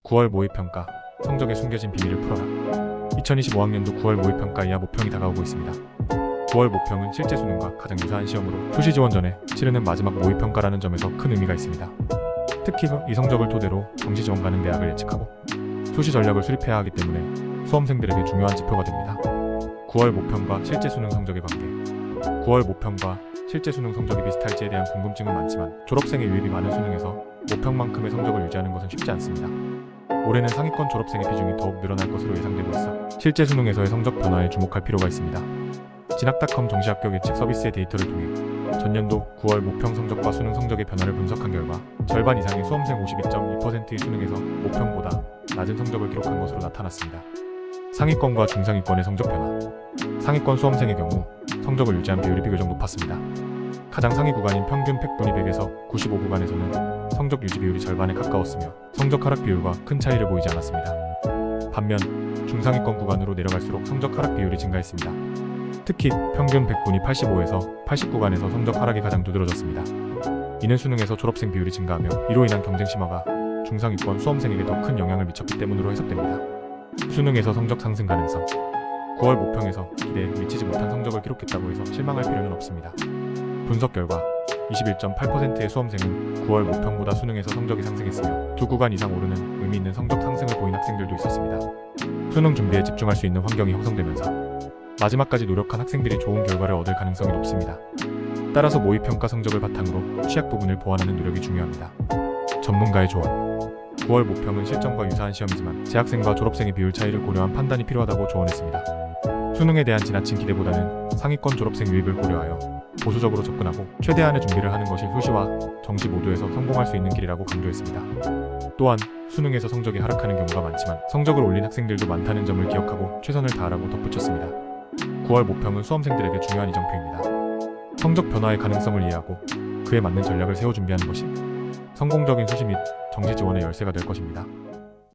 9월 모의평가 성적에 숨겨진 비밀을 풀어라. 2025학년도 9월 모의평가 이하 모평이 다가오고 있습니다. 9월 모평은 실제 수능과 가장 유사한 시험으로 수시 지원 전에 치르는 마지막 모의평가라는 점에서 큰 의미가 있습니다. 특히 이 성적을 토대로 정시 지원 가능 대학을 예측하고 수시 전략을 수립해야 하기 때문에 수험생들에게 중요한 지표가 됩니다. 9월 모평과 실제 수능 성적의 관계. 9월 모평과 실제 수능 성적이 비슷할지에 대한 궁금증은 많지만 졸업생의 유입이 많은 수능에서 모평만큼의 성적을 유지하는 것은 쉽지 않습니다. 올해는 상위권 졸업생의 비중이 더욱 늘어날 것으로 예상되고 있어 실제 수능에서의 성적 변화에 주목할 필요가 있습니다. 진학닷컴 정시합격 예측 서비스의 데이터를 통해 전년도 9월 모평 성적과 수능 성적의 변화를 분석한 결과 절반 이상의 수험생 52.2%의 수능에서 모평보다 낮은 성적을 기록한 것으로 나타났습니다. 상위권과 중상위권의 성적 변화. 상위권 수험생의 경우 성적을 유지한 비율이 비교적 높았습니다. 가장 상위 구간인 평균 100분위 100에서 95 구간에서는 성적 유지 비율이 절반에 가까웠으며 성적 하락 비율과 큰 차이를 보이지 않았습니다. 반면 중상위권 구간으로 내려갈수록 성적 하락 비율이 증가했습니다. 특히 평균 100분위 85에서 80 구간에서 성적 하락이 가장 두드러졌습니다. 이는 수능에서 졸업생 비율이 증가하며 이로 인한 경쟁 심화가 중상위권 수험생에게 더 큰 영향을 미쳤기 때문으로 해석됩니다. 수능에서 성적 상승 가능성. 9월 모평에서 기대에 미치지 못한 성적을 기록했다고 해서 실망할 필요는 없습니다. 분석 결과 21.8%의 수험생은 9월 모평보다 수능에서 성적이 상승했으며 두 구간 이상 오르는 의미 있는 성적 상승을 보인 학생들도 있었습니다. 수능 준비에 집중할 수 있는 환경이 형성되면서 마지막까지 노력한 학생들이 좋은 결과를 얻을 가능성이 높습니다. 따라서 모의평가 성적을 바탕으로 취약 부분을 보완하는 노력이 중요합니다. 전문가의 조언. 9월 모평은 실전과 유사한 시험이지만 재학생과 졸업생의 비율 차이를 고려한 판단이 필요하다고 조언했습니다. 수능에 대한 지나친 기대보다는 상위권 졸업생 유입을 고려하여 보수적으로 접근하고 최대한의 준비를 하는 것이 수시와 정시 모두에서 성공할 수 있는 길이라고 강조했습니다. 또한 수능에서 성적이 하락하는 경우가 많지만 성적을 올린 학생들도 많다는 점을 기억하고 최선을 다하라고 덧붙였습니다. 9월 모평은 수험생들에게 중요한 이정표입니다. 성적 변화의 가능성을 이해하고 그에 맞는 전략을 세워 준비하는 것이 성공적인 수시 및 정시 지원의 열쇠가 될 것입니다.